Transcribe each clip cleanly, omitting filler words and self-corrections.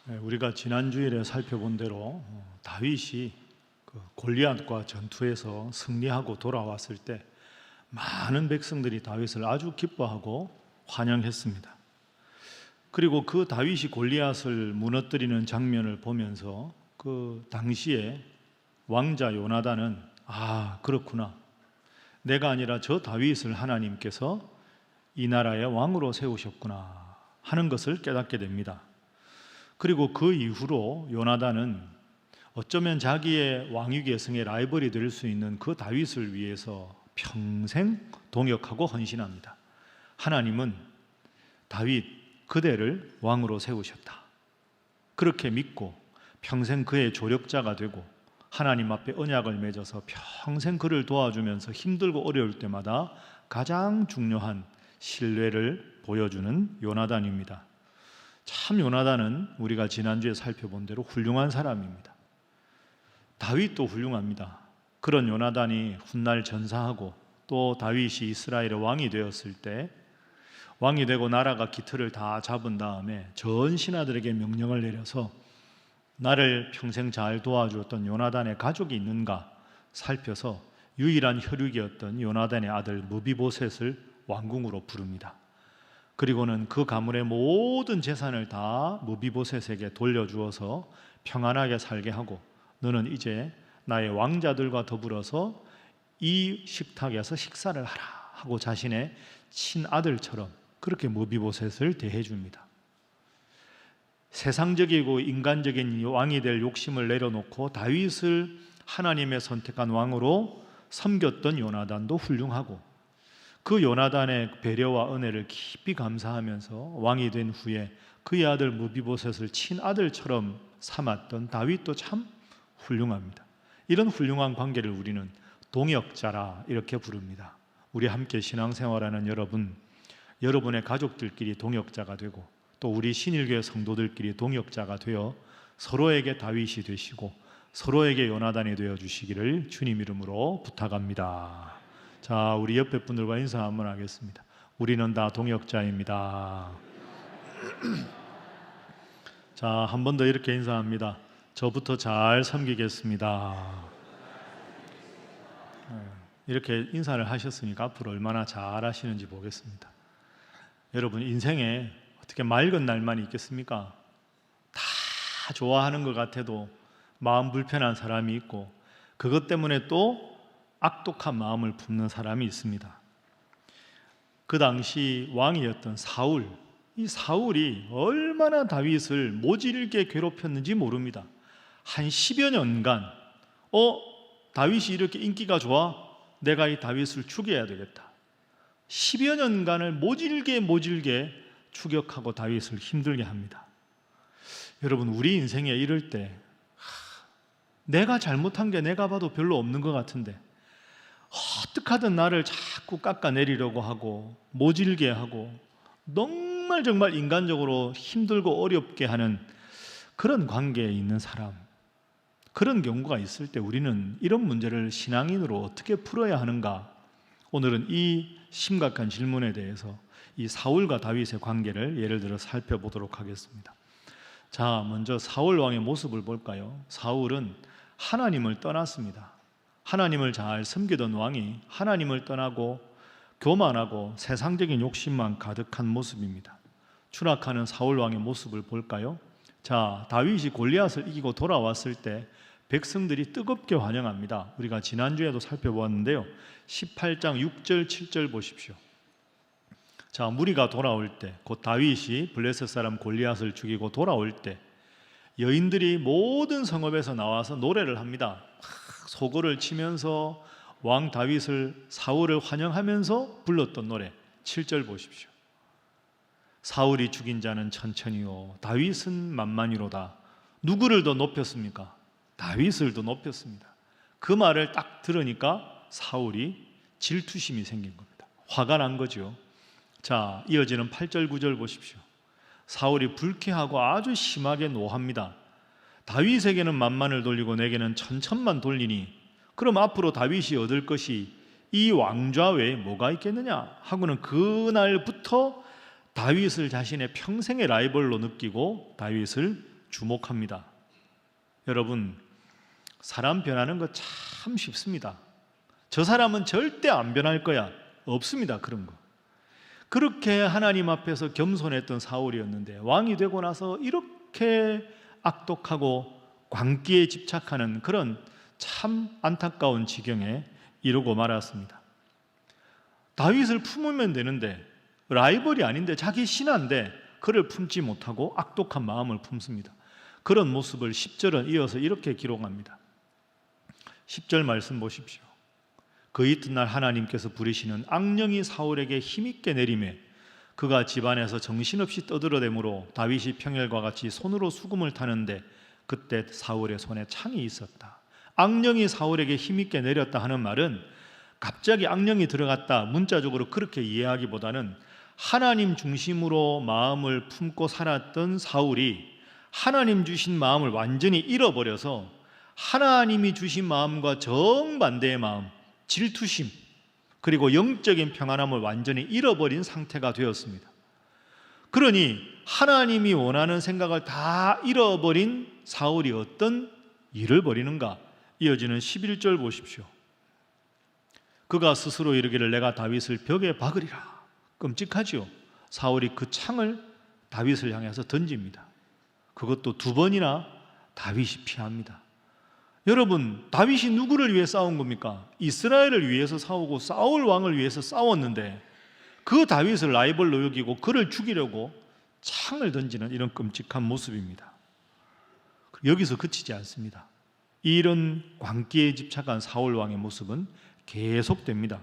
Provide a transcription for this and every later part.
우리가 지난 주일에 살펴본 대로 다윗이 골리앗과 전투에서 승리하고 돌아왔을 때 많은 백성들이 다윗을 아주 기뻐하고 환영했습니다. 그리고 그 다윗이 골리앗을 무너뜨리는 장면을 보면서 그 당시에 왕자 요나단은 그렇구나, 내가 아니라 저 다윗을 하나님께서 이 나라의 왕으로 세우셨구나 하는 것을 깨닫게 됩니다. 그리고 그 이후로 요나단은 어쩌면 자기의 왕위 계승의 라이벌이 될 수 있는 그 다윗을 위해서 평생 동역하고 헌신합니다. 하나님은 다윗 그대를 왕으로 세우셨다, 그렇게 믿고 평생 그의 조력자가 되고 하나님 앞에 언약을 맺어서 평생 그를 도와주면서 힘들고 어려울 때마다 가장 중요한 신뢰를 보여주는 요나단입니다. 참 요나단은 우리가 지난주에 살펴본 대로 훌륭한 사람입니다. 다윗도 훌륭합니다. 그런 요나단이 훗날 전사하고 또 다윗이 이스라엘의 왕이 되었을 때, 왕이 되고 나라가 기틀을 다 잡은 다음에 전 신하들에게 명령을 내려서 나를 평생 잘 도와주었던 요나단의 가족이 있는가 살펴서 유일한 혈육이었던 요나단의 아들 무비보셋을 왕궁으로 부릅니다. 그리고는 그 가문의 모든 재산을 다 무비보셋에게 돌려주어서 평안하게 살게 하고, 너는 이제 나의 왕자들과 더불어서 이 식탁에서 식사를 하라 하고 자신의 친아들처럼 그렇게 무비보셋을 대해줍니다. 세상적이고 인간적인 왕이 될 욕심을 내려놓고 다윗을 하나님의 선택한 왕으로 섬겼던 요나단도 훌륭하고, 그 요나단의 배려와 은혜를 깊이 감사하면서 왕이 된 후에 그의 아들 무비보셋을 친아들처럼 삼았던 다윗도 참 훌륭합니다. 이런 훌륭한 관계를 우리는 동역자라 이렇게 부릅니다. 우리 함께 신앙생활하는 여러분, 여러분의 가족들끼리 동역자가 되고 또 우리 신일교회 성도들끼리 동역자가 되어 서로에게 다윗이 되시고 서로에게 요나단이 되어 주시기를 주님 이름으로 부탁합니다. 자, 우리 옆에 분들과 인사 한번 하겠습니다. 우리는 다 동역자입니다. 자, 한 번 더 이렇게 인사합니다. 저부터 잘 섬기겠습니다. 이렇게 인사를 하셨으니까 앞으로 얼마나 잘 하시는지 보겠습니다. 여러분, 인생에 어떻게 맑은 날만 있겠습니까? 다 좋아하는 것 같아도 마음 불편한 사람이 있고, 그것 때문에 또 악독한 마음을 품는 사람이 있습니다. 그 당시 왕이었던 사울, 이 사울이 얼마나 다윗을 모질게 괴롭혔는지 모릅니다. 한 10여 년간 다윗이 이렇게 인기가 좋아? 내가 이 다윗을 죽여야 되겠다. 10여 년간을 모질게 추격하고 다윗을 힘들게 합니다. 여러분, 우리 인생에 이럴 때 내가 잘못한 게 내가 봐도 별로 없는 것 같은데 어떻게 하든 나를 자꾸 깎아내리려고 하고 모질게 하고 정말 인간적으로 힘들고 어렵게 하는 그런 관계에 있는 사람, 그런 경우가 있을 때 우리는 이런 문제를 신앙인으로 어떻게 풀어야 하는가? 오늘은 이 심각한 질문에 대해서 이 사울과 다윗의 관계를 예를 들어 살펴보도록 하겠습니다. 자, 먼저 사울 왕의 모습을 볼까요? 사울은 하나님을 떠났습니다. 하나님을 잘 섬기던 왕이 하나님을 떠나고 교만하고 세상적인 욕심만 가득한 모습입니다. 추락하는 사울 왕의 모습을 볼까요? 자, 다윗이 골리앗을 이기고 돌아왔을 때 백성들이 뜨겁게 환영합니다. 우리가 지난주에도 살펴보았는데요, 18장 6절 7절 보십시오. 자, 무리가 돌아올 때, 곧 다윗이 블레셋 사람 골리앗을 죽이고 돌아올 때 여인들이 모든 성읍에서 나와서 노래를 합니다. 소고를 치면서 왕 다윗을, 사울을 환영하면서 불렀던 노래 7절 보십시오. 사울이 죽인 자는 천천히요 다윗은 만만히로다. 누구를 더 높였습니까? 다윗을 더 높였습니다. 그 말을 딱 들으니까 사울이 질투심이 생긴 겁니다. 화가 난 거죠. 자, 이어지는 8절 9절 보십시오. 사울이 불쾌하고 아주 심하게 노합니다. 다윗에게는 만만을 돌리고 내게는 천천만 돌리니 그럼 앞으로 다윗이 얻을 것이 이 왕좌 외에 뭐가 있겠느냐 하고는 그날부터 다윗을 자신의 평생의 라이벌로 느끼고 다윗을 주목합니다. 여러분, 사람 변하는 거 참 쉽습니다. 저 사람은 절대 안 변할 거야. 없습니다, 그런 거. 그렇게 하나님 앞에서 겸손했던 사울이었는데 왕이 되고 나서 이렇게 악독하고 광기에 집착하는 그런 참 안타까운 지경에 이르고 말았습니다. 다윗을 품으면 되는데, 라이벌이 아닌데 자기 신하인데 그를 품지 못하고 악독한 마음을 품습니다. 그런 모습을 10절은 이어서 이렇게 기록합니다. 10절 말씀 보십시오. 그 이튿날 하나님께서 부리시는 악령이 사울에게 힘있게 내리매 그가 집안에서 정신없이 떠들어대므로 다윗이 평일과 같이 손으로 수금을 타는데 그때 사울의 손에 창이 있었다. 악령이 사울에게 힘있게 내렸다 하는 말은 갑자기 악령이 들어갔다, 문자적으로 그렇게 이해하기보다는 하나님 중심으로 마음을 품고 살았던 사울이 하나님 주신 마음을 완전히 잃어버려서 하나님이 주신 마음과 정반대의 마음, 질투심, 그리고 영적인 평안함을 완전히 잃어버린 상태가 되었습니다. 그러니 하나님이 원하는 생각을 다 잃어버린 사울이 어떤 일을 벌이는가? 이어지는 11절 보십시오. 그가 스스로 이르기를 내가 다윗을 벽에 박으리라. 끔찍하지요. 사울이 그 창을 다윗을 향해서 던집니다. 그것도 2번이나 다윗이 피합니다. 여러분, 다윗이 누구를 위해 싸운 겁니까? 이스라엘을 위해서 싸우고 사울 왕을 위해서 싸웠는데 그 다윗을 라이벌로 여기고 그를 죽이려고 창을 던지는 이런 끔찍한 모습입니다. 여기서 그치지 않습니다. 이런 광기에 집착한 사울 왕의 모습은 계속됩니다.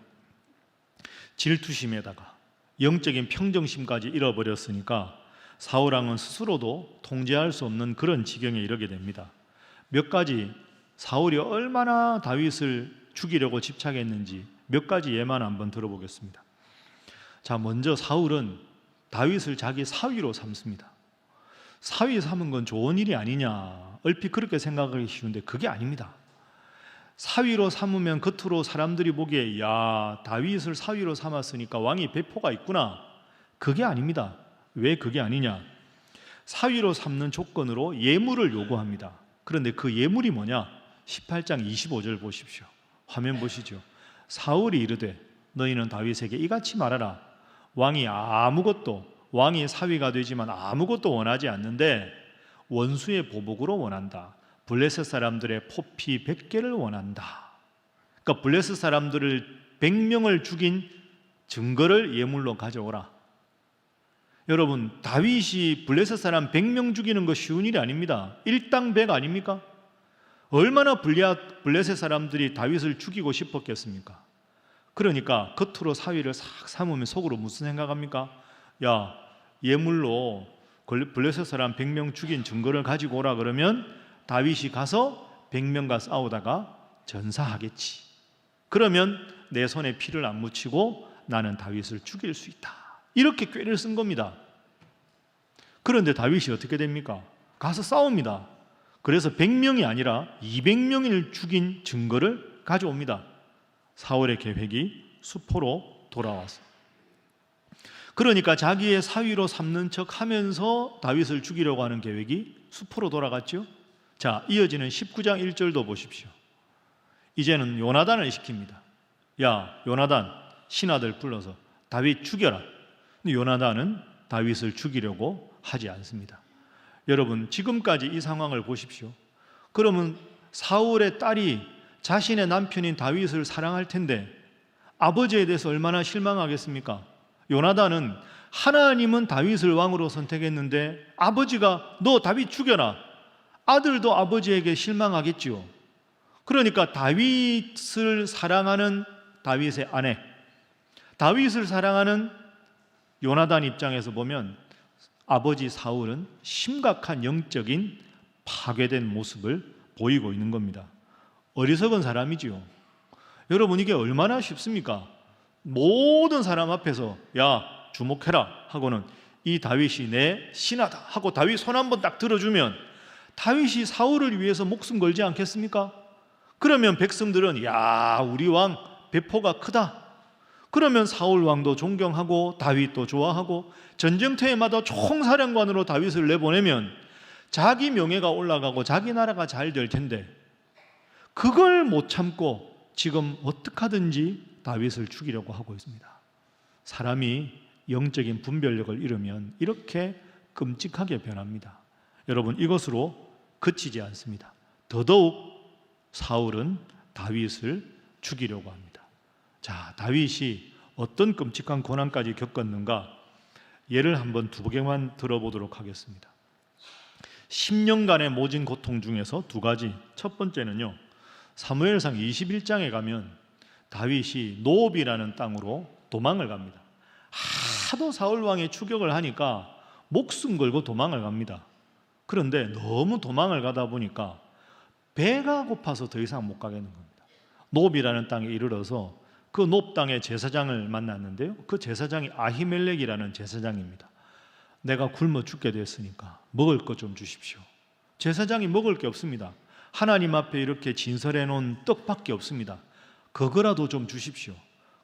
질투심에다가 영적인 평정심까지 잃어버렸으니까 사울 왕은 스스로도 통제할 수 없는 그런 지경에 이르게 됩니다. 몇 가지 사울이 얼마나 다윗을 죽이려고 집착했는지 몇 가지 예만 한번 들어보겠습니다. 자, 먼저 사울은 다윗을 자기 사위로 삼습니다. 사위 삼은 건 좋은 일이 아니냐, 얼핏 그렇게 생각하기 쉬운데 그게 아닙니다. 사위로 삼으면 겉으로 사람들이 보기에 야, 다윗을 사위로 삼았으니까 왕이 배포가 있구나. 그게 아닙니다. 왜 그게 아니냐? 사위로 삼는 조건으로 예물을 요구합니다. 그런데 그 예물이 뭐냐? 18장 25절 보십시오. 화면 보시죠. 사울이 이르되 너희는 다윗에게 이같이 말하라. 왕이 사위가 되지만 아무것도 원하지 않는데 원수의 보복으로 원한다. 블레셋 사람들의 포피 100개를 원한다. 그러니까 블레셋 사람들을 100명을 죽인 증거를 예물로 가져오라. 여러분, 다윗이 블레셋 사람 100명 죽이는 거 쉬운 일이 아닙니다. 일당 100 아닙니까? 얼마나 블레셋 사람들이 다윗을 죽이고 싶었겠습니까? 그러니까 겉으로 사위를 싹 삼으면 속으로 무슨 생각합니까? 야, 예물로 블레셋 사람 100명 죽인 증거를 가지고 오라 그러면 다윗이 가서 100명과 싸우다가 전사하겠지. 그러면 내 손에 피를 안 묻히고 나는 다윗을 죽일 수 있다. 이렇게 꾀를 쓴 겁니다. 그런데 다윗이 어떻게 됩니까? 가서 싸웁니다. 그래서 100명이 아니라 200명을 죽인 증거를 가져옵니다. 사울의 계획이 수포로 돌아왔어요. 그러니까 자기의 사위로 삼는 척 하면서 다윗을 죽이려고 하는 계획이 수포로 돌아갔죠. 자, 이어지는 19장 1절도 보십시오. 이제는 요나단을 시킵니다. 야, 요나단, 신하들 불러서 다윗 죽여라. 근데 요나단은 다윗을 죽이려고 하지 않습니다. 여러분, 지금까지 이 상황을 보십시오. 그러면 사울의 딸이 자신의 남편인 다윗을 사랑할 텐데 아버지에 대해서 얼마나 실망하겠습니까? 요나단은 하나님은 다윗을 왕으로 선택했는데 아버지가 너 다윗 죽여라. 아들도 아버지에게 실망하겠지요. 그러니까 다윗을 사랑하는 다윗의 아내, 다윗을 사랑하는 요나단 입장에서 보면 아버지 사울은 심각한 영적인 파괴된 모습을 보이고 있는 겁니다. 어리석은 사람이지요. 여러분, 이게 얼마나 쉽습니까? 모든 사람 앞에서 야, 주목해라 하고는 이 다윗이 내 신하다 하고 다윗 손 한번 딱 들어주면 다윗이 사울을 위해서 목숨 걸지 않겠습니까? 그러면 백성들은 야, 우리 왕 배포가 크다. 그러면 사울 왕도 존경하고 다윗도 좋아하고 전쟁터에마다 총사령관으로 다윗을 내보내면 자기 명예가 올라가고 자기 나라가 잘 될 텐데 그걸 못 참고 지금 어떻게 하든지 다윗을 죽이려고 하고 있습니다. 사람이 영적인 분별력을 잃으면 이렇게 끔찍하게 변합니다. 여러분, 이것으로 그치지 않습니다. 더더욱 사울은 다윗을 죽이려고 합니다. 자, 다윗이 어떤 끔찍한 고난까지 겪었는가? 예를 한번 두 개만 들어보도록 하겠습니다. 10년간의 모진 고통 중에서 두 가지. 첫 번째는요, 사무엘상 21장에 가면 다윗이 노업이라는 땅으로 도망을 갑니다. 하도 사울왕이 추격을 하니까 목숨 걸고 도망을 갑니다. 그런데 너무 도망을 가다 보니까 배가 고파서 더 이상 못 가겠는 겁니다. 노업이라는 땅에 이르러서 그 노업 땅의 제사장을 만났는데요, 그 제사장이 아히멜렉이라는 제사장입니다. 내가 굶어 죽게 됐으니까 먹을 것 좀 주십시오. 제사장이 먹을 게 없습니다. 하나님 앞에 이렇게 진설해 놓은 떡밖에 없습니다. 그거라도 좀 주십시오.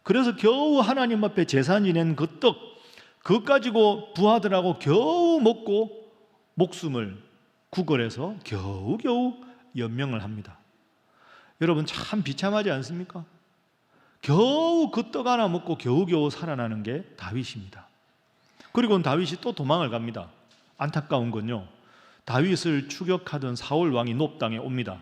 그래서 겨우 하나님 앞에 제사 지낸 그 떡, 그거 가지고 부하들하고 겨우 먹고 목숨을 구걸해서 겨우겨우 연명을 합니다. 여러분, 참 비참하지 않습니까? 겨우 그 떡 하나 먹고 겨우겨우 살아나는 게 다윗입니다. 그리고 다윗이 또 도망을 갑니다. 안타까운 건요, 다윗을 추격하던 사울 왕이 노업 땅에 옵니다.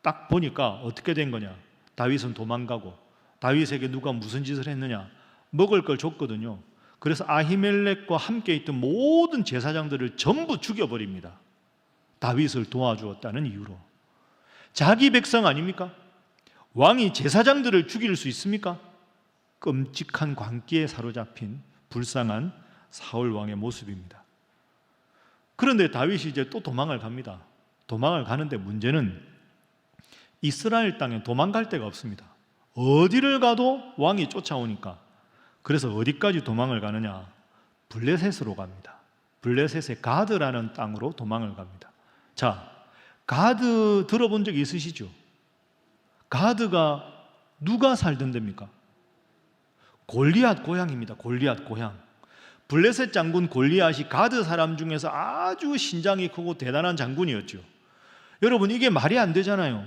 딱 보니까 어떻게 된 거냐? 다윗은 도망가고 다윗에게 누가 무슨 짓을 했느냐? 먹을 걸 줬거든요. 그래서 아히멜렉과 함께 있던 모든 제사장들을 전부 죽여버립니다. 다윗을 도와주었다는 이유로. 자기 백성 아닙니까? 왕이 제사장들을 죽일 수 있습니까? 끔찍한 광기에 사로잡힌 불쌍한 사울 왕의 모습입니다. 그런데 다윗이 이제 또 도망을 갑니다. 도망을 가는데 문제는 이스라엘 땅에 도망갈 데가 없습니다. 어디를 가도 왕이 쫓아오니까. 그래서 어디까지 도망을 가느냐? 블레셋으로 갑니다. 블레셋의 가드라는 땅으로 도망을 갑니다. 자, 가드 들어본 적 있으시죠? 가드가 누가 살던 데입니까? 골리앗 고향입니다. 골리앗 고향. 블레셋 장군 골리앗이 가드 사람 중에서 아주 신장이 크고 대단한 장군이었죠. 여러분, 이게 말이 안 되잖아요.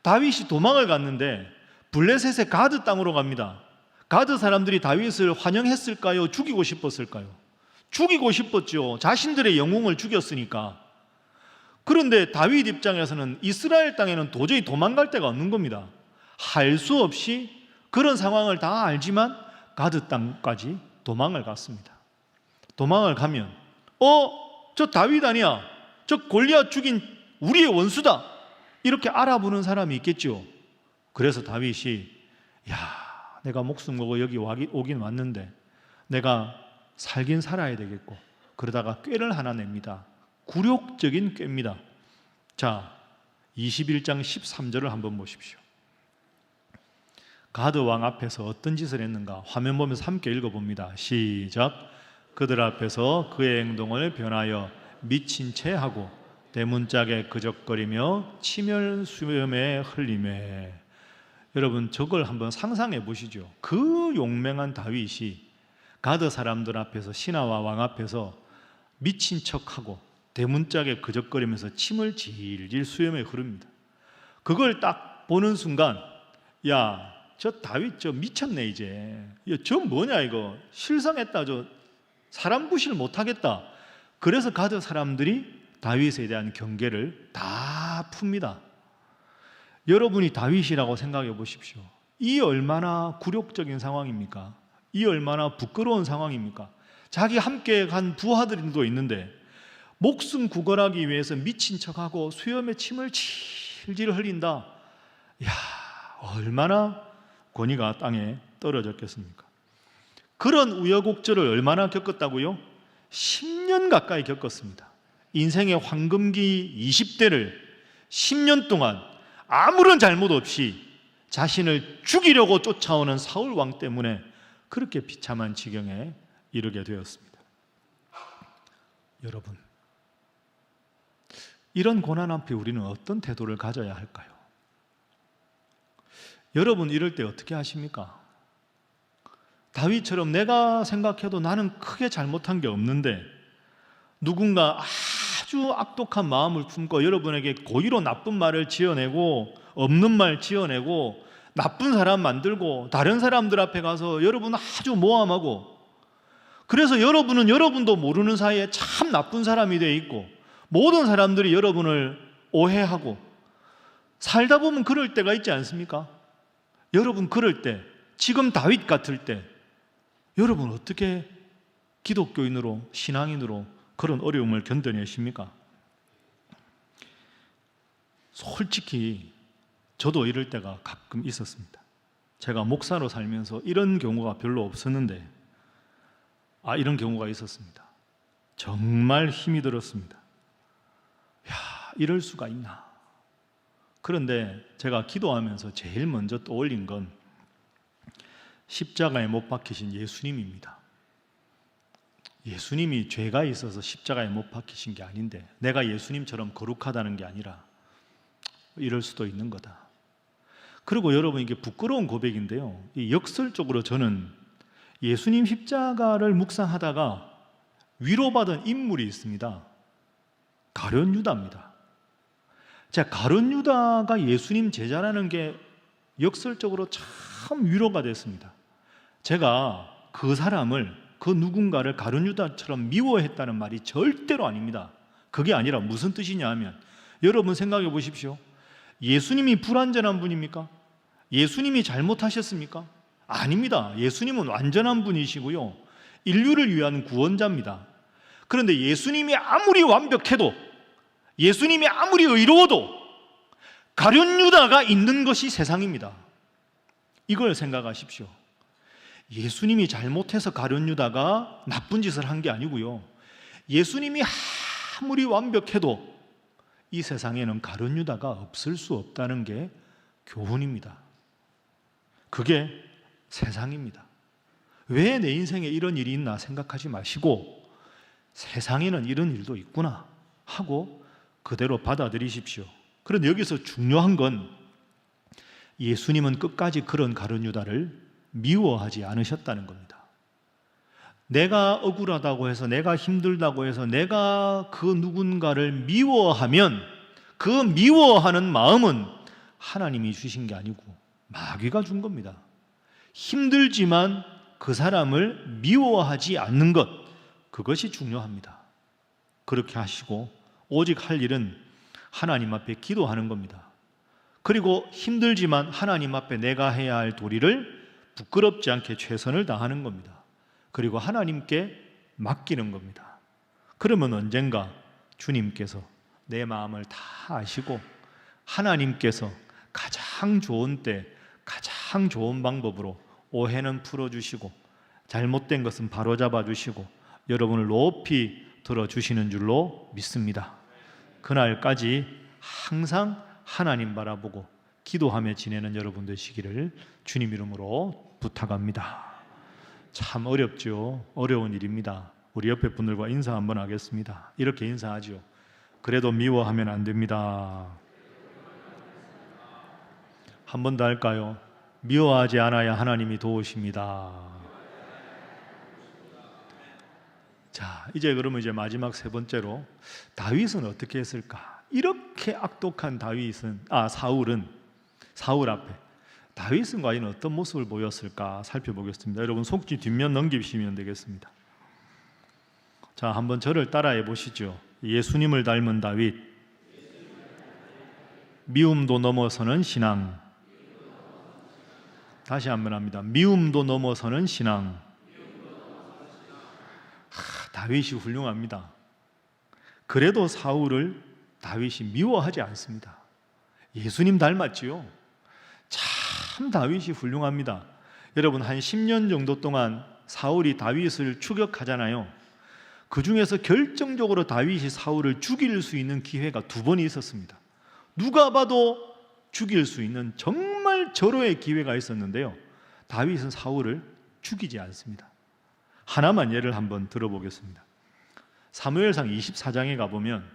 다윗이 도망을 갔는데 블레셋의 가드 땅으로 갑니다. 가드 사람들이 다윗을 환영했을까요? 죽이고 싶었을까요? 죽이고 싶었죠. 자신들의 영웅을 죽였으니까. 그런데 다윗 입장에서는 이스라엘 땅에는 도저히 도망갈 데가 없는 겁니다. 할 수 없이 그런 상황을 다 알지만 가드 땅까지 도망을 갔습니다. 도망을 가면 저 다윗 아니야? 저 골리앗 죽인 우리의 원수다. 이렇게 알아보는 사람이 있겠죠. 그래서 다윗이 내가 목숨 걸고 여기 오긴 왔는데 내가 살긴 살아야 되겠고, 그러다가 꾀를 하나 냅니다. 굴욕적인 꾀입니다. 자, 21장 13절을 한번 보십시오. 가드 왕 앞에서 어떤 짓을 했는가? 화면 보면서 함께 읽어봅니다. 시작. 그들 앞에서 그의 행동을 변하여 미친 채 하고 대문짝에 그적거리며 치멸 수염에 흘리매. 여러분, 저걸 한번 상상해 보시죠. 그 용맹한 다윗이 가드 사람들 앞에서, 신하와 왕 앞에서 미친 척하고 대문짝에 그적거리면서 침을 질질 수염에 흐릅니다. 그걸 딱 보는 순간, 저 다윗 저 미쳤네 이제. 저 뭐냐 이거. 실성했다. 저 사람 구실 못하겠다. 그래서 가드 사람들이 다윗에 대한 경계를 다 풉니다. 여러분이 다윗이라고 생각해 보십시오. 이 얼마나 굴욕적인 상황입니까? 이 얼마나 부끄러운 상황입니까? 자기 함께 간 부하들도 있는데 목숨 구걸하기 위해서 미친 척하고 수염에 침을 질질 흘린다. 얼마나 권위가 땅에 떨어졌겠습니까? 그런 우여곡절을 얼마나 겪었다고요? 10년 가까이 겪었습니다. 인생의 황금기 20대를 10년 동안 아무런 잘못 없이 자신을 죽이려고 쫓아오는 사울 왕 때문에 그렇게 비참한 지경에 이르게 되었습니다. 여러분, 이런 고난 앞에 우리는 어떤 태도를 가져야 할까요? 여러분, 이럴 때 어떻게 하십니까? 다윗처럼 내가 생각해도 나는 크게 잘못한 게 없는데 누군가 아주 악독한 마음을 품고 여러분에게 고의로 나쁜 말을 지어내고 없는 말 지어내고 나쁜 사람 만들고 다른 사람들 앞에 가서 여러분 아주 모함하고, 그래서 여러분은 여러분도 모르는 사이에 참 나쁜 사람이 돼 있고 모든 사람들이 여러분을 오해하고 살다 보면 그럴 때가 있지 않습니까? 여러분 그럴 때, 지금 다윗 같을 때 여러분 어떻게 기독교인으로, 신앙인으로 그런 어려움을 견뎌내십니까? 솔직히 저도 이럴 때가 가끔 있었습니다. 제가 목사로 살면서 이런 경우가 별로 없었는데 이런 경우가 있었습니다. 정말 힘이 들었습니다. 야, 이럴 수가 있나. 그런데 제가 기도하면서 제일 먼저 떠올린 건 십자가에 못 박히신 예수님입니다. 예수님이 죄가 있어서 십자가에 못 박히신 게 아닌데 내가 예수님처럼 거룩하다는 게 아니라 이럴 수도 있는 거다. 그리고 여러분, 이게 부끄러운 고백인데요, 이 역설적으로 저는 예수님 십자가를 묵상하다가 위로받은 인물이 있습니다. 가룟 유다입니다. 자, 가룟 유다가 예수님 제자라는 게 역설적으로 참 위로가 됐습니다. 제가 그 사람을, 그 누군가를 가룟 유다처럼 미워했다는 말이 절대로 아닙니다. 그게 아니라 무슨 뜻이냐 하면, 여러분 생각해 보십시오. 예수님이 불완전한 분입니까? 예수님이 잘못하셨습니까? 아닙니다. 예수님은 완전한 분이시고요, 인류를 위한 구원자입니다. 그런데 예수님이 아무리 완벽해도, 예수님이 아무리 의로워도 가룟 유다가 있는 것이 세상입니다. 이걸 생각하십시오. 예수님이 잘못해서 가룟 유다가 나쁜 짓을 한 게 아니고요, 예수님이 아무리 완벽해도 이 세상에는 가룟 유다가 없을 수 없다는 게 교훈입니다. 그게 세상입니다. 왜 내 인생에 이런 일이 있나 생각하지 마시고 세상에는 이런 일도 있구나 하고 그대로 받아들이십시오. 그런데 여기서 중요한 건 예수님은 끝까지 그런 가룟 유다를 미워하지 않으셨다는 겁니다. 내가 억울하다고 해서, 내가 힘들다고 해서 내가 그 누군가를 미워하면 그 미워하는 마음은 하나님이 주신 게 아니고 마귀가 준 겁니다. 힘들지만 그 사람을 미워하지 않는 것, 그것이 중요합니다. 그렇게 하시고 오직 할 일은 하나님 앞에 기도하는 겁니다. 그리고 힘들지만 하나님 앞에 내가 해야 할 도리를 부끄럽지 않게 최선을 다하는 겁니다. 그리고 하나님께 맡기는 겁니다. 그러면 언젠가 주님께서 내 마음을 다 아시고 하나님께서 가장 좋은 때, 가장 좋은 방법으로 오해는 풀어주시고 잘못된 것은 바로잡아 주시고 여러분을 높이 들어주시는 줄로 믿습니다. 그날까지 항상 하나님 바라보고 기도하며 지내는 여러분 되시기를 주님 이름으로 부탁합니다. 참 어렵죠. 어려운 일입니다. 우리 옆에 분들과 인사 한번 하겠습니다. 이렇게 인사하죠. 그래도 미워하면 안 됩니다. 한 번 더 할까요? 미워하지 않아야 하나님이 도우십니다. 자, 이제 그러면 이제 마지막 세 번째로 다윗은 어떻게 했을까? 이렇게 악독한 사울 앞에 다윗은 과연 어떤 모습을 보였을까 살펴보겠습니다. 여러분 속지 뒷면 넘기시면 되겠습니다. 자, 한번 저를 따라해 보시죠. 예수님을 닮은 다윗, 미움도 넘어서는 신앙. 다시 한번 합니다. 미움도 넘어서는 신앙. 다윗이 훌륭합니다. 그래도 사울을 다윗이 미워하지 않습니다. 예수님 닮았지요. 참 다윗이 훌륭합니다. 여러분, 한 10년 정도 동안 사울이 다윗을 추격하잖아요. 그 중에서 결정적으로 다윗이 사울을 죽일 수 있는 기회가 2번이 있었습니다. 누가 봐도 죽일 수 있는 정말 절호의 기회가 있었는데요, 다윗은 사울을 죽이지 않습니다. 하나만 예를 한번 들어보겠습니다. 사무엘상 24장에 가보면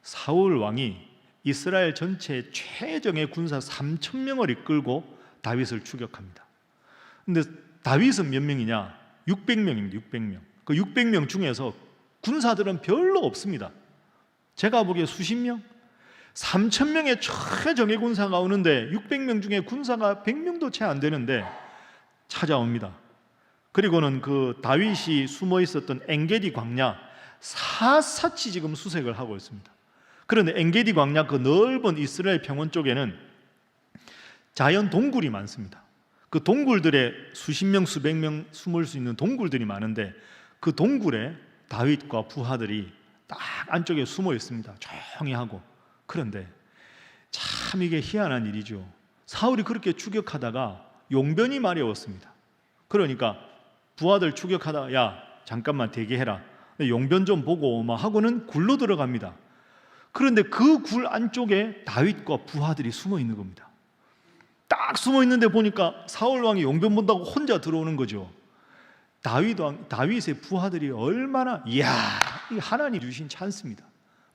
사울 왕이 이스라엘 전체의 최정예 군사 3,000명을 이끌고 다윗을 추격합니다. 근데 다윗은 몇 명이냐? 600명입니다. 600명. 그 600명 중에서 군사들은 별로 없습니다. 제가 보기에 수십 명, 3,000명의 최정예 군사가 오는데 600명 중에 군사가 100명도 채 안 되는데 찾아옵니다. 그리고는 그 다윗이 숨어 있었던 엔게디 광야 샅샅이 지금 수색을 하고 있습니다. 그런데 엔게디 광야 그 넓은 이스라엘 평원 쪽에는 자연 동굴이 많습니다. 그 동굴들에 수십 명, 수백 명 숨을 수 있는 동굴들이 많은데 그 동굴에 다윗과 부하들이 딱 안쪽에 숨어 있습니다. 조용히 하고. 그런데 참 이게 희한한 일이죠. 사울이 그렇게 추격하다가 용변이 마려웠습니다. 그러니까 부하들 추격하다가 야 잠깐만 대기해라, 용변 좀 보고 막 하고는 굴로 들어갑니다. 그런데 그 굴 안쪽에 다윗과 부하들이 숨어 있는 겁니다. 딱 숨어 있는데 보니까 사울 왕이 용변 본다고 혼자 들어오는 거죠. 다윗의 부하들이 얼마나, 이야, 이 하나님 주신 찬스입니다.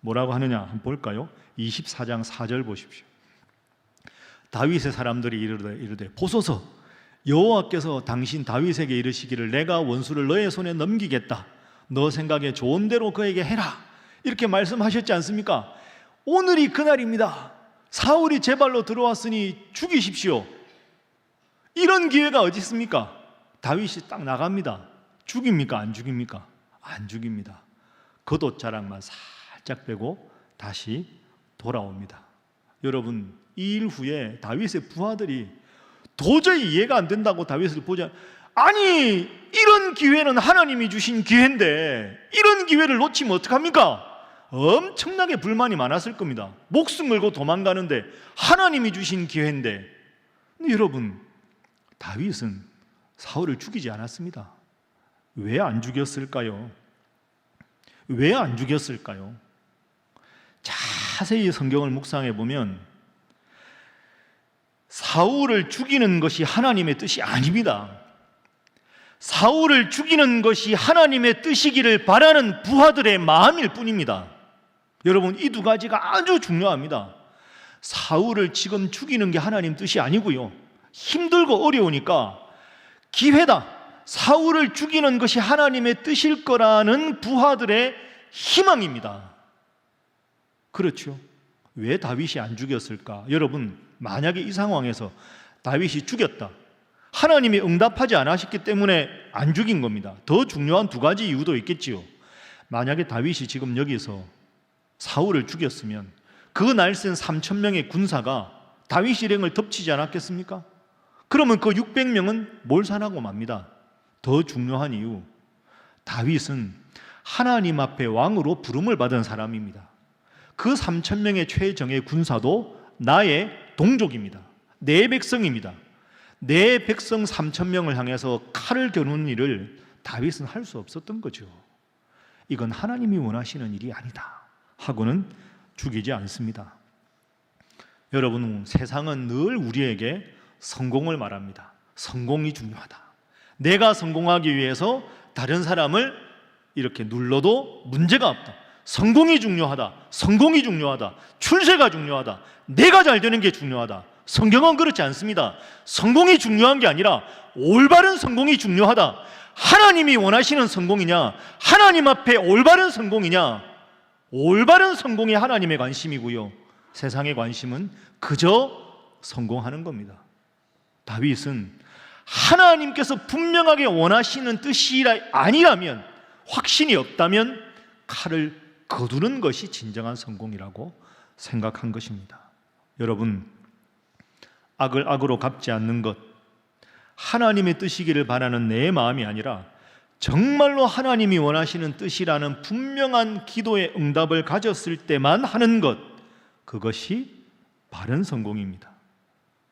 뭐라고 하느냐 한번 볼까요? 24장 4절 보십시오. 다윗의 사람들이 이르되 보소서, 여호와께서 당신 다윗에게 이르시기를 내가 원수를 너의 손에 넘기겠다, 너 생각에 좋은 대로 그에게 해라, 이렇게 말씀하셨지 않습니까? 오늘이 그날입니다. 사울이 제 발로 들어왔으니 죽이십시오. 이런 기회가 어디 있습니까? 다윗이 딱 나갑니다. 죽입니까? 안 죽입니까? 안 죽입니다. 겉옷자락만 살짝 빼고 다시 돌아옵니다. 여러분, 이 일 후에 다윗의 부하들이 도저히 이해가 안 된다고 다윗을 보자, 아니 이런 기회는 하나님이 주신 기회인데 이런 기회를 놓치면 어떡합니까? 엄청나게 불만이 많았을 겁니다. 목숨 걸고 도망가는데 하나님이 주신 기회인데. 근데 여러분, 다윗은 사울을 죽이지 않았습니다. 왜 안 죽였을까요? 왜 안 죽였을까요? 자세히 성경을 묵상해 보면 사울을 죽이는 것이 하나님의 뜻이 아닙니다. 사울을 죽이는 것이 하나님의 뜻이기를 바라는 부하들의 마음일 뿐입니다. 여러분, 이 두 가지가 아주 중요합니다. 사울을 지금 죽이는 게 하나님 뜻이 아니고요, 힘들고 어려우니까 기회다, 사울을 죽이는 것이 하나님의 뜻일 거라는 부하들의 희망입니다. 그렇죠? 왜 다윗이 안 죽였을까? 여러분, 만약에 이 상황에서 다윗이 죽였다, 하나님이 응답하지 않으셨기 때문에 안 죽인 겁니다. 더 중요한 두 가지 이유도 있겠지요. 만약에 다윗이 지금 여기서 사울을 죽였으면 그 날쌘 3,000명의 군사가 다윗 일행을 덮치지 않았겠습니까? 그러면 그 600명은 몰살하고 맙니다. 더 중요한 이유, 다윗은 하나님 앞에 왕으로 부름을 받은 사람입니다. 그 3,000명의 최정예 군사도 나의 동족입니다. 내 백성입니다. 내 백성 3,000명을 향해서 칼을 겨누는 일을 다윗은 할 수 없었던 거죠. 이건 하나님이 원하시는 일이 아니다 하고는 죽이지 않습니다. 여러분, 세상은 늘 우리에게 성공을 말합니다. 성공이 중요하다. 내가 성공하기 위해서 다른 사람을 이렇게 눌러도 문제가 없다. 성공이 중요하다. 성공이 중요하다. 출세가 중요하다. 내가 잘 되는 게 중요하다. 성경은 그렇지 않습니다. 성공이 중요한 게 아니라 올바른 성공이 중요하다. 하나님이 원하시는 성공이냐, 하나님 앞에 올바른 성공이냐, 올바른 성공이 하나님의 관심이고요, 세상의 관심은 그저 성공하는 겁니다. 다윗은 하나님께서 분명하게 원하시는 뜻이 아니라면, 확신이 없다면 칼을 거두는 것이 진정한 성공이라고 생각한 것입니다. 여러분, 악을 악으로 갚지 않는 것, 하나님의 뜻이기를 바라는 내 마음이 아니라 정말로 하나님이 원하시는 뜻이라는 분명한 기도의 응답을 가졌을 때만 하는 것, 그것이 바른 성공입니다.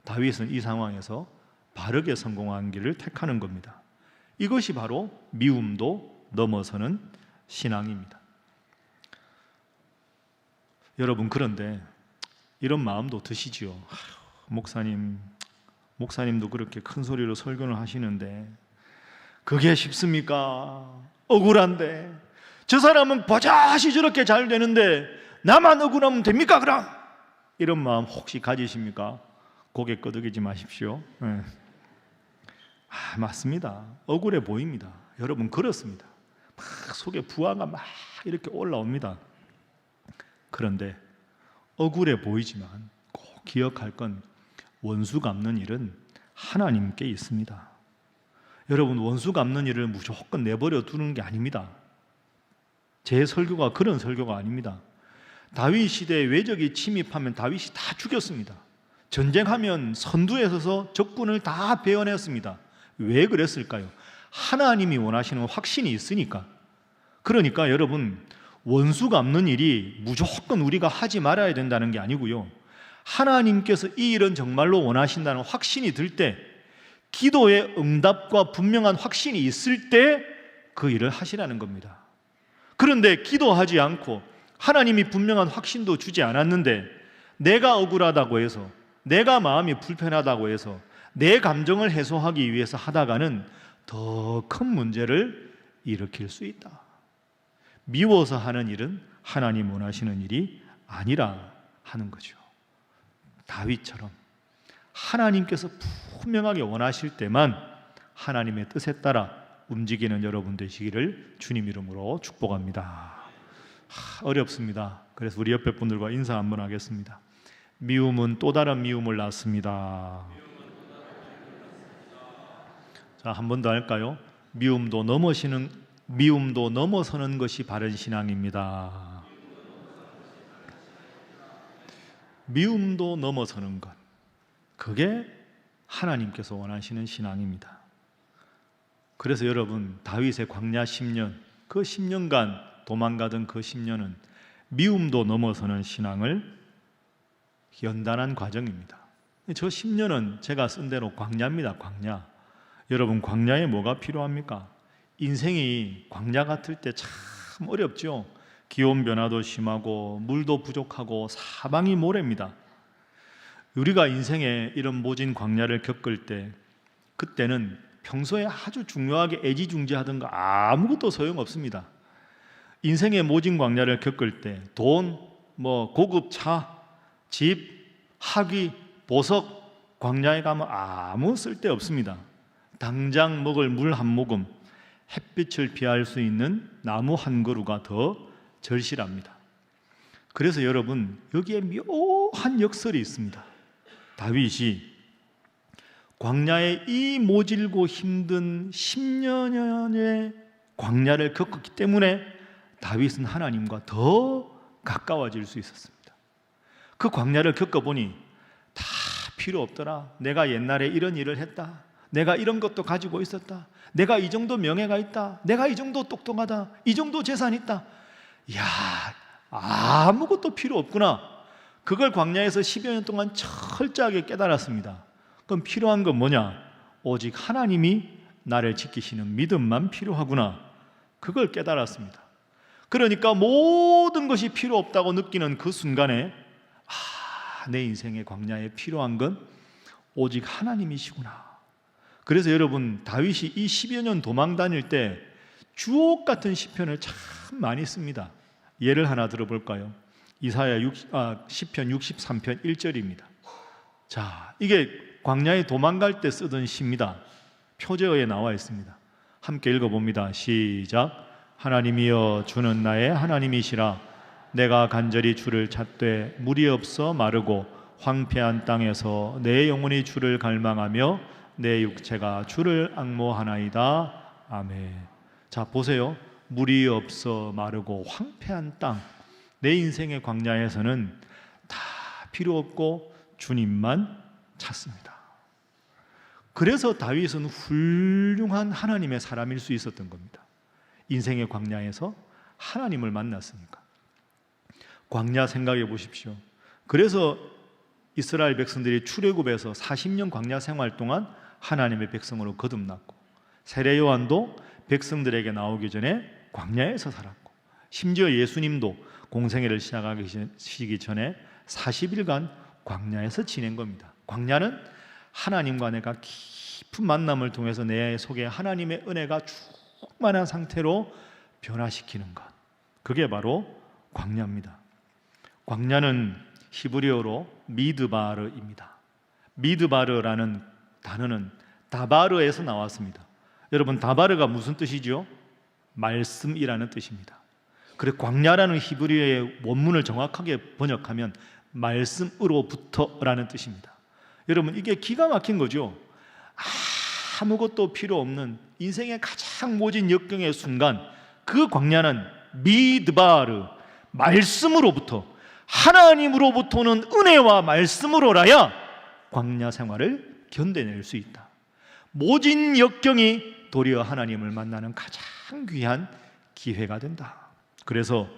다윗은 이 상황에서 바르게 성공한 길을 택하는 겁니다. 이것이 바로 미움도 넘어서는 신앙입니다. 여러분, 그런데 이런 마음도 드시지요. 목사님도 그렇게 큰 소리로 설교를 하시는데 그게 쉽습니까? 억울한데, 저 사람은 버젓이 저렇게 잘 되는데 나만 억울하면 됩니까 그럼? 이런 마음 혹시 가지십니까? 고개 끄덕이지 마십시오. 네. 맞습니다. 억울해 보입니다. 여러분, 그렇습니다. 막 속에 부하가 막 이렇게 올라옵니다. 그런데 억울해 보이지만 꼭 기억할 건 원수 갚는 일은 하나님께 있습니다. 여러분, 원수 갚는 일을 무조건 내버려 두는 게 아닙니다. 제 설교가 그런 설교가 아닙니다. 다윗 시대에 외적이 침입하면 다윗이 다 죽였습니다. 전쟁하면 선두에 서서 적군을 다 베어냈습니다. 왜 그랬을까요? 하나님이 원하시는 확신이 있으니까. 그러니까 여러분, 원수 갚는 일이 무조건 우리가 하지 말아야 된다는 게 아니고요, 하나님께서 이 일은 정말로 원하신다는 확신이 들 때, 기도의 응답과 분명한 확신이 있을 때 그 일을 하시라는 겁니다. 그런데 기도하지 않고 하나님이 분명한 확신도 주지 않았는데 내가 억울하다고 해서, 내가 마음이 불편하다고 해서 내 감정을 해소하기 위해서 하다가는 더 큰 문제를 일으킬 수 있다. 미워서 하는 일은 하나님 원하시는 일이 아니라 하는 거죠. 다윗처럼 하나님께서 분명하게 원하실 때만 하나님의 뜻에 따라 움직이는 여러분 되시기를 주님 이름으로 축복합니다. 어렵습니다. 그래서 우리 옆에 분들과 인사 한번 하겠습니다. 미움은 또 다른 미움을 낳습니다. 자, 한 번 더 할까요? 미움도 넘어서는 것이 바른 신앙입니다. 미움도 넘어서는 것, 그게 하나님께서 원하시는 신앙입니다. 그래서 여러분, 다윗의 광야 10년, 그 10년간 도망가던 그 10년은 미움도 넘어서는 신앙을 연단한 과정입니다. 저 10년은 제가 쓴 대로 광야입니다. 광야. 여러분, 광야에 뭐가 필요합니까? 인생이 광야 같을 때 참 어렵죠. 기온 변화도 심하고 물도 부족하고 사방이 모래입니다. 우리가 인생에 이런 모진 광야를 겪을 때, 그때는 평소에 아주 중요하게 애지중지하던 거 아무것도 소용없습니다. 인생의 모진 광야를 겪을 때 돈, 고급 차, 집, 학위, 보석, 광야에 가면 아무 쓸데 없습니다. 당장 먹을 물 한 모금, 햇빛을 피할 수 있는 나무 한 그루가 더 절실합니다. 그래서 여러분, 여기에 묘한 역설이 있습니다. 다윗이 광야의 이 모질고 힘든 10년의 광야를 겪었기 때문에 다윗은 하나님과 더 가까워질 수 있었습니다. 그 광야를 겪어보니 다 필요 없더라. 내가 옛날에 이런 일을 했다. 내가 이런 것도 가지고 있었다. 내가 이 정도 명예가 있다. 내가 이 정도 똑똑하다. 이 정도 재산이 있다. 이야, 아무것도 필요 없구나. 그걸 광야에서 10여 년 동안 철저하게 깨달았습니다. 그럼 필요한 건 뭐냐? 오직 하나님이 나를 지키시는 믿음만 필요하구나. 그걸 깨달았습니다. 그러니까 모든 것이 필요 없다고 느끼는 그 순간에, 내 인생의 광야에 필요한 건 오직 하나님이시구나. 그래서 여러분, 다윗이 이 10여 년 도망 다닐 때 주옥 같은 시편을 참 많이 씁니다. 예를 하나 들어볼까요? 시편 63편 1절입니다. 자, 이게 광야에 도망갈 때 쓰던 시입니다. 표제어에 나와 있습니다. 함께 읽어봅니다. 시작. 하나님이여, 주는 나의 하나님이시라. 내가 간절히 주를 찾되 물이 없어 마르고 황폐한 땅에서 내 영혼이 주를 갈망하며 내 육체가 주를 앙모하나이다. 아멘. 자, 보세요. 물이 없어 마르고 황폐한 땅, 내 인생의 광야에서는 다 필요 없고 주님만 찾습니다. 그래서 다윗은 훌륭한 하나님의 사람일 수 있었던 겁니다. 인생의 광야에서 하나님을 만났으니까. 광야 생각해 보십시오. 그래서 이스라엘 백성들이 출애굽에서 40년 광야 생활 동안 하나님의 백성으로 거듭났고, 세례 요한도 백성들에게 나오기 전에 광야에서 살았고, 심지어 예수님도 공생애를 시작하기 전에 40일간 광야에서 지낸 겁니다. 광야는 하나님과 내가 깊은 만남을 통해서 내 속에 하나님의 은혜가 충만한 상태로 변화시키는 것, 그게 바로 광야입니다. 광야는 히브리어로 미드바르입니다. 미드바르라는 단어는 다바르에서 나왔습니다. 여러분, 다바르가 무슨 뜻이죠? 말씀이라는 뜻입니다. 그래, 광야라는 히브리어의 원문을 정확하게 번역하면 말씀으로부터라는 뜻입니다. 여러분, 이게 기가 막힌 거죠. 아무것도 필요 없는 인생의 가장 모진 역경의 순간, 그 광야는 미드바르, 말씀으로부터, 하나님으로부터는 은혜와 말씀으로라야 광야 생활을 견뎌낼 수 있다. 모진 역경이 도리어 하나님을 만나는 가장 귀한 기회가 된다. 그래서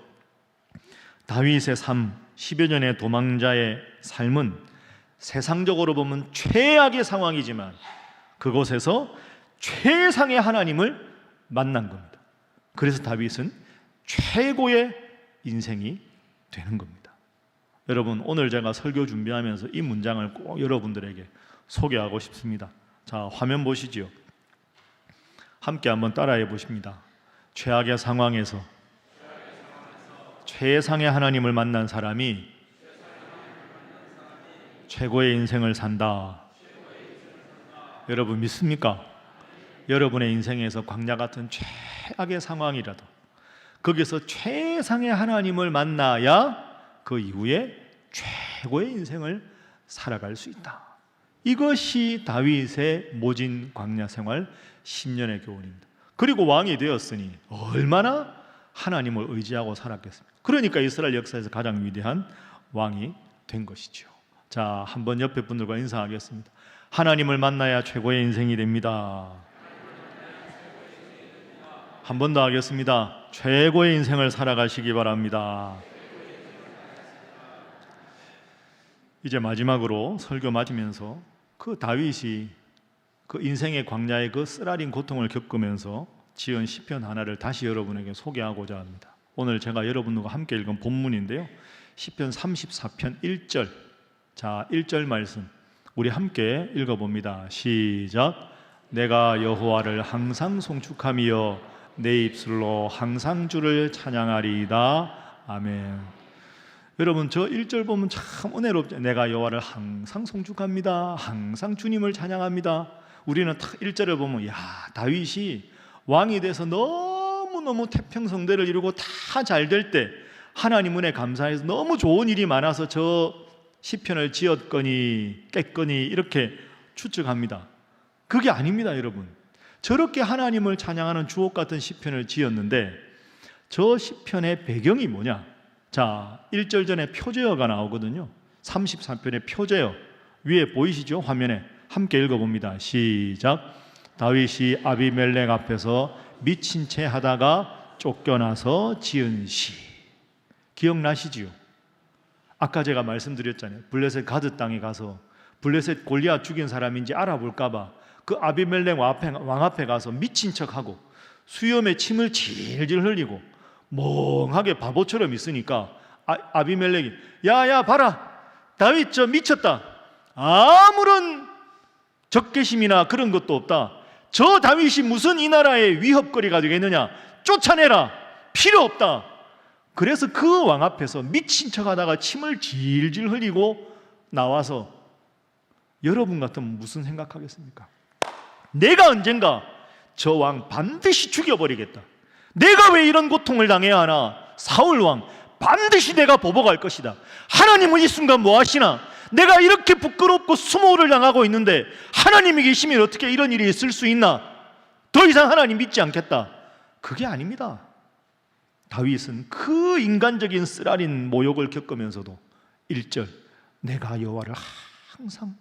다윗의 삶, 10여 년의 도망자의 삶은 세상적으로 보면 최악의 상황이지만 그곳에서 최상의 하나님을 만난 겁니다. 그래서 다윗은 최고의 인생이 되는 겁니다. 여러분, 오늘 제가 설교 준비하면서 이 문장을 꼭 여러분들에게 소개하고 싶습니다. 자, 화면 보시죠. 함께 한번 따라해 보십니다. 최악의 상황에서 최상의 하나님을 만난 사람이 최고의 인생을 산다. 여러분 믿습니까? 여러분의 인생에서 광야 같은 최악의 상황이라도 거기서 최상의 하나님을 만나야 그 이후에 최고의 인생을 살아갈 수 있다. 이것이 다윗의 모진 광야 생활 10년의 교훈입니다. 그리고 왕이 되었으니 얼마나 하나님을 의지하고 살았겠습니까? 그러니까 이스라엘 역사에서 가장 위대한 왕이 된 것이죠. 자, 한번 옆에 분들과 인사하겠습니다. 하나님을 만나야 최고의 인생이 됩니다. 한 번 더 하겠습니다. 최고의 인생을 살아가시기 바랍니다. 이제 마지막으로 설교 맞으면서 그 다윗이 그 인생의 광야의 그 쓰라린 고통을 겪으면서 지은 시편 하나를 다시 여러분에게 소개하고자 합니다. 오늘 제가 여러분과 함께 읽은 본문인데요, 시편 34편 1절. 자, 1절 말씀 우리 함께 읽어봅니다. 시작. 내가 여호와를 항상 송축하며 내 입술로 항상 주를 찬양하리이다. 아멘. 여러분, 저 1절 보면 참 은혜롭죠. 내가 여호와를 항상 송축합니다. 항상 주님을 찬양합니다. 우리는 딱 1절을 보면 야, 다윗이 왕이 돼서 너무너무 태평성대를 이루고 다 잘 될 때 하나님 은혜 감사해서 너무 좋은 일이 많아서 저 시편을 지었거니 깼거니 이렇게 추측합니다. 그게 아닙니다. 여러분, 저렇게 하나님을 찬양하는 주옥 같은 시편을 지었는데 저 시편의 배경이 뭐냐? 자, 1절 전에 표제어가 나오거든요. 33편의 표제어 위에 보이시죠? 화면에 함께 읽어봅니다. 시작. 다윗이 아비멜렉 앞에서 미친 채 하다가 쫓겨나서 지은 시. 기억나시지요? 아까 제가 말씀드렸잖아요. 블레셋 가드 땅에 가서 블레셋 골리앗 죽인 사람인지 알아볼까 봐 그 아비멜렉 왕 앞에 가서 미친 척하고 수염에 침을 질질 흘리고 멍하게 바보처럼 있으니까 아비멜렉이 야야 봐라, 다윗 저 미쳤다. 아무런 적개심이나 그런 것도 없다. 저 다윗이 무슨 이 나라의 위협거리가 되겠느냐. 쫓아내라. 필요 없다. 그래서 그 왕 앞에서 미친 척하다가 침을 질질 흘리고 나와서 여러분 같으면 무슨 생각하겠습니까? 내가 언젠가 저 왕 반드시 죽여버리겠다. 내가 왜 이런 고통을 당해야 하나? 사울 왕 반드시 내가 보복할 것이다. 하나님은 이 순간 뭐 하시나? 내가 이렇게 부끄럽고 수모를 당하고 있는데 하나님이 계시면 어떻게 이런 일이 있을 수 있나? 더 이상 하나님 믿지 않겠다. 그게 아닙니다. 다윗은 그 인간적인 쓰라린 모욕을 겪으면서도 1절 내가 여호와를 항상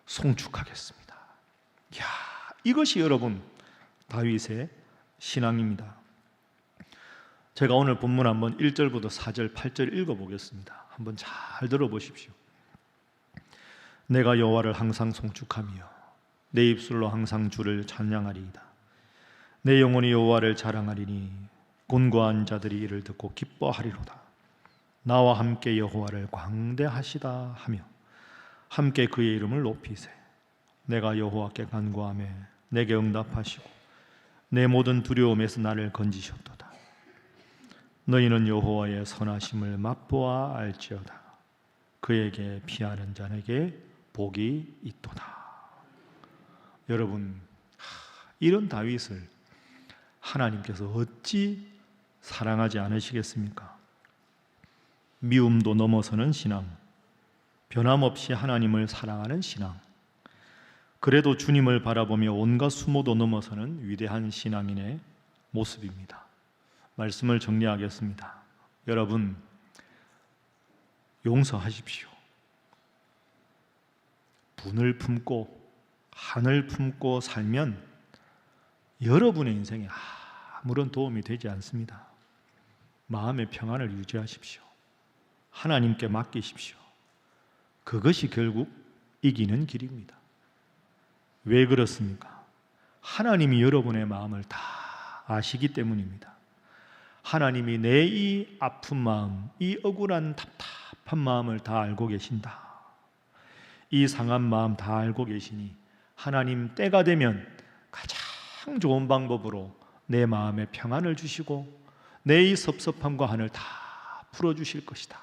송축하겠습니다. 이야, 이것이 여러분 다윗의 신앙입니다. 제가 오늘 본문 한번 1절부터 4절, 8절 읽어보겠습니다. 한번 잘 들어보십시오. 내가 여호와를 항상 송축하며 내 입술로 항상 주를 찬양하리이다. 내 영혼이 여호와를 자랑하리니 곤고한 자들이 이를 듣고 기뻐하리로다. 나와 함께 여호와를 광대하시다 하며 함께 그의 이름을 높이세. 내가 여호와께 간구하며 내게 응답하시고 내 모든 두려움에서 나를 건지셨도다. 너희는 여호와의 선하심을 맛보아 알지어다. 그에게 피하는 자에게 복이 있도다. 여러분, 이런 다윗을 하나님께서 어찌 사랑하지 않으시겠습니까? 미움도 넘어서는 신앙, 변함없이 하나님을 사랑하는 신앙, 그래도 주님을 바라보며 온갖 수모도 넘어서는 위대한 신앙인의 모습입니다. 말씀을 정리하겠습니다. 여러분, 용서하십시오. 분을 품고 한을 품고 살면 여러분의 인생에 아무런 도움이 되지 않습니다. 마음의 평안을 유지하십시오. 하나님께 맡기십시오. 그것이 결국 이기는 길입니다. 왜 그렇습니까? 하나님이 여러분의 마음을 다 아시기 때문입니다. 하나님이 내 이 아픈 마음, 이 억울한 답답한 마음을 다 알고 계신다. 이 상한 마음 다 알고 계시니 하나님 때가 되면 가장 좋은 방법으로 내 마음에 평안을 주시고 내 이 섭섭함과 한을 다 풀어주실 것이다.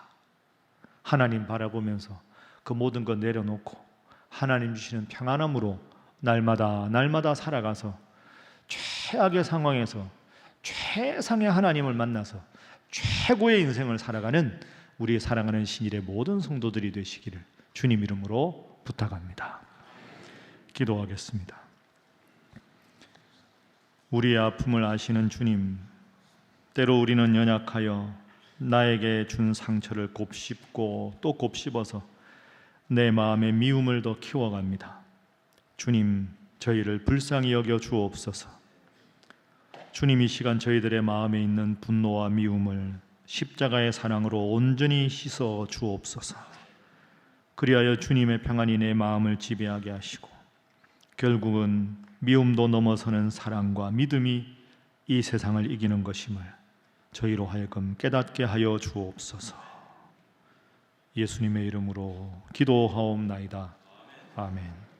하나님 바라보면서 그 모든 것 내려놓고 하나님 주시는 평안함으로 날마다 살아가서 최악의 상황에서 최상의 하나님을 만나서 최고의 인생을 살아가는 우리 사랑하는 신일의 모든 성도들이 되시기를 주님 이름으로 부탁합니다. 기도하겠습니다. 우리의 아픔을 아시는 주님, 때로 우리는 연약하여 나에게 준 상처를 곱씹고 또 곱씹어서 내 마음의 미움을 더 키워갑니다. 주님, 저희를 불쌍히 여겨 주옵소서. 주님, 이 시간 저희들의 마음에 있는 분노와 미움을 십자가의 사랑으로 온전히 씻어 주옵소서. 그리하여 주님의 평안이 내 마음을 지배하게 하시고 결국은 미움도 넘어서는 사랑과 믿음이 이 세상을 이기는 것임을 저희로 하여금 깨닫게 하여 주옵소서. 예수님의 이름으로 기도하옵나이다. 아멘.